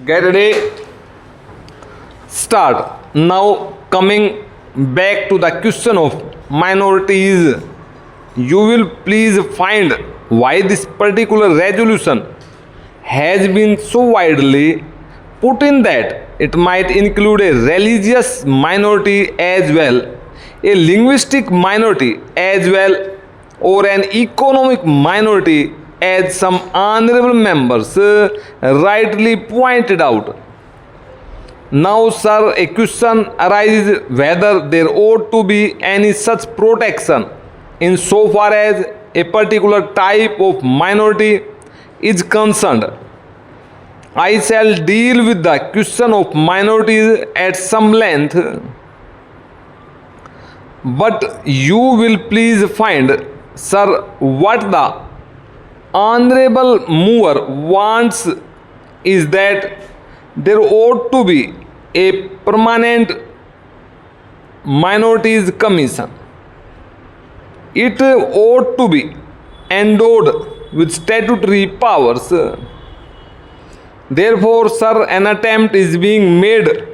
Get ready. Start. Now coming back to the question of minorities, you will please find why this particular resolution has been so widely put in that it might include a religious minority as well, a linguistic minority as well, or an economic minority, as some honorable members rightly pointed out. Now, sir, a question arises whether there ought to be any such protection insofar as a particular type of minority is concerned. I shall deal with the question of minorities at some length, but you will please find, sir, what the honorable mover wants is that there ought to be a permanent minorities commission. It ought to be endowed with statutory powers. Therefore, sir, an attempt is being made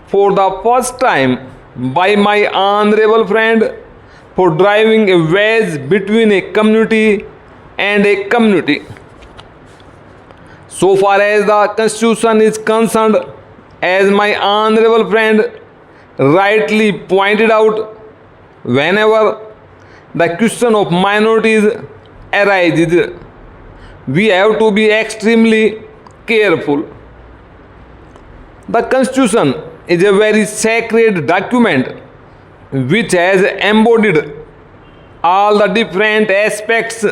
for the first time by my honorable friend for driving a wedge between a community and a community. So far as the Constitution is concerned, as my honorable friend rightly pointed out, whenever the question of minorities arises, we have to be extremely careful. The Constitution is a very sacred document which has embodied all the different aspects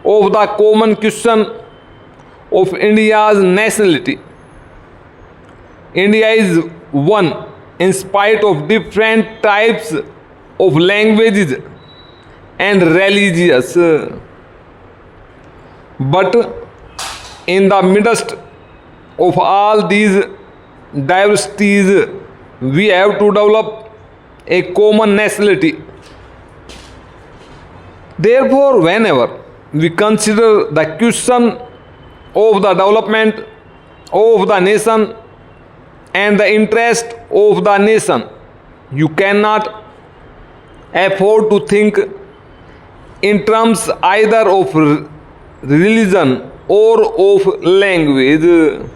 of the common question of India's nationality. India is one in spite of different types of languages and religions. But in the midst of all these diversities, we have to develop a common nationality. Therefore, whenever we consider the question of the development of the nation and the interest of the nation, you cannot afford to think in terms either of religion or of language.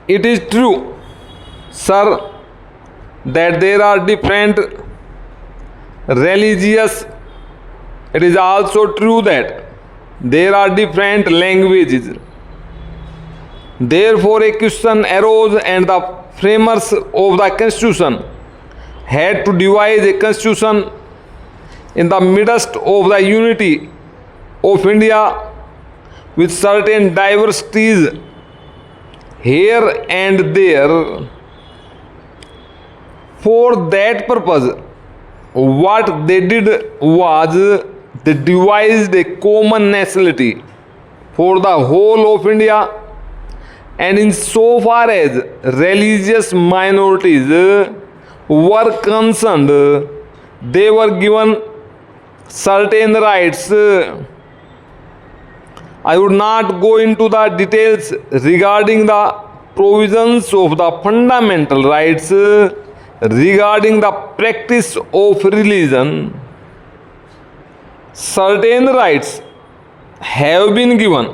It is true, sir, that there are different religious. It is also true that there are different languages. Therefore, a question arose and the framers of the Constitution had to devise a constitution in the midst of the unity of India with certain diversities here and there. For that purpose, what they did was they devised a common nationality for the whole of India, and in so far as religious minorities were concerned, they were given certain rights. I would not go into the details regarding the provisions of the fundamental rights regarding the practice of religion. Certain rights have been given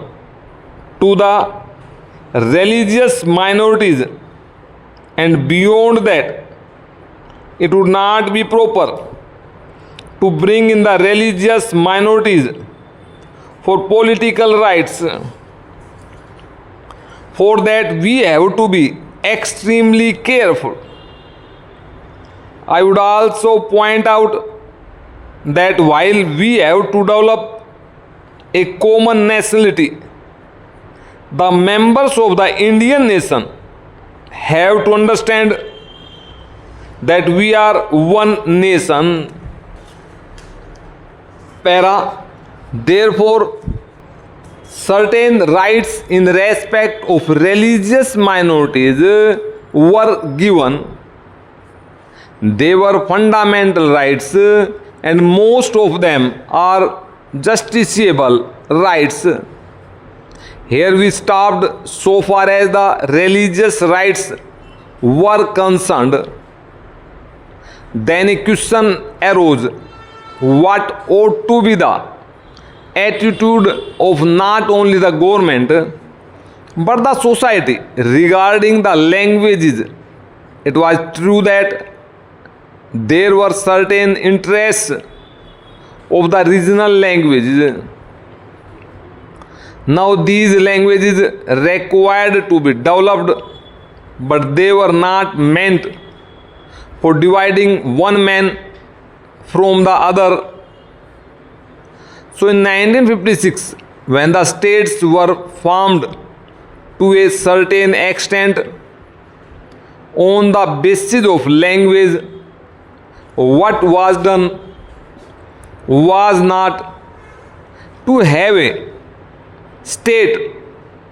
to the religious minorities, and beyond that, it would not be proper to bring in the religious minorities for political rights. For that, we have to be extremely careful. I would also point out that while we have to develop a common nationality, the members of the Indian nation have to understand that we are one nation. Para. Therefore, certain rights in respect of religious minorities were given. They were fundamental rights, and most of them are justiciable rights. Here we stopped so far as the religious rights were concerned. Then a question arose: what ought to be the attitude of not only the government but the society regarding the languages? It was true that there were certain interests of the regional languages. Now these languages required to be developed, but they were not meant for dividing one man from the other. So in 1956, when the states were formed to a certain extent on the basis of language, what was done was not to have a state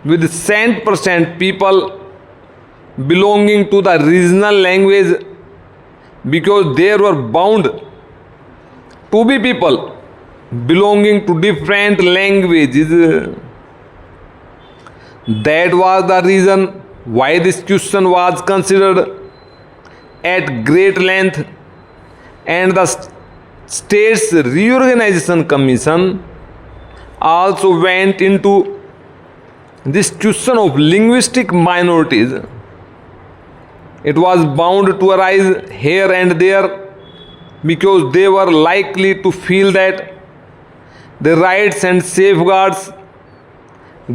with 100% people belonging to the regional language, because there were bound to be people belonging to different languages. That was the reason why this question was considered at great length, and the States Reorganization Commission also went into this question of linguistic minorities. It was bound to arise here and there, because they were likely to feel that the rights and safeguards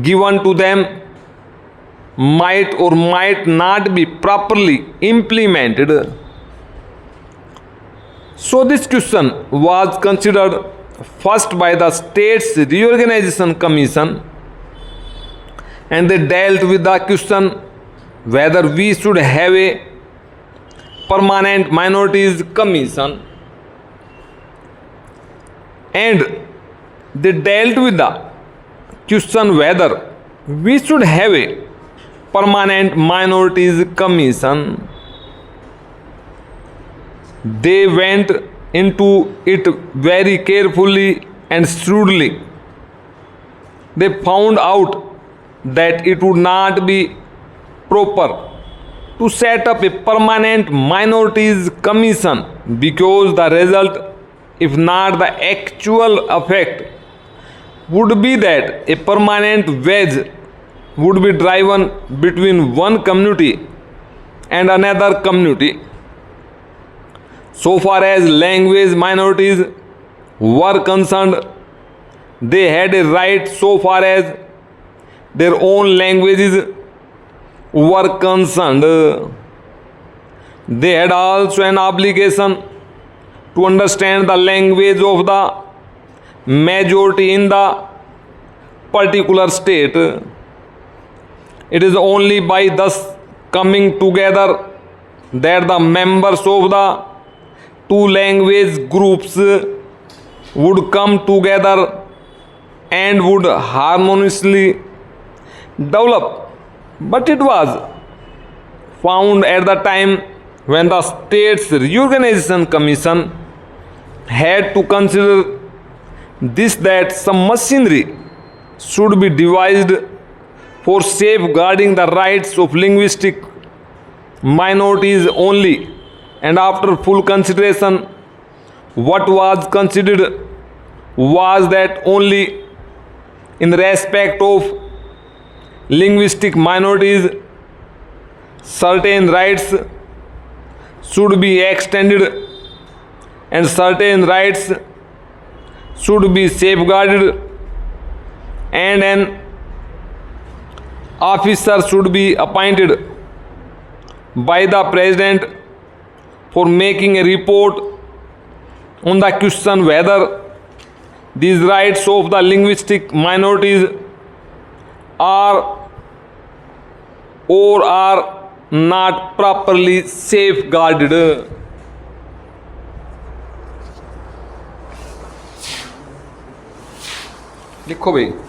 given to them might or might not be properly implemented. So this question was considered first by the States Reorganization Commission, and they dealt with the question whether we should have a permanent minorities commission, and they dealt with the question whether we should have a permanent minorities commission. They went into it very carefully and shrewdly. They found out that it would not be proper to set up a permanent minorities commission, because the result, if not the actual effect, would be that a permanent wedge would be driven between one community and another community. So far as language minorities were concerned, they had a right so far as their own languages were concerned. They had also an obligation to understand the language of the majority in the particular state. It is only by thus coming together that the members of the two language groups would come together and would harmoniously develop. But it was found at the time when the States Reorganization Commission had to consider this, that some machinery should be devised for safeguarding the rights of linguistic minorities only. And after full consideration, what was considered was that only in respect of linguistic minorities, certain rights should be extended and certain rights should be safeguarded, and an officer should be appointed by the President for making a report on the question whether these rights of the linguistic minorities are or are not properly safeguarded. लिखो भाई।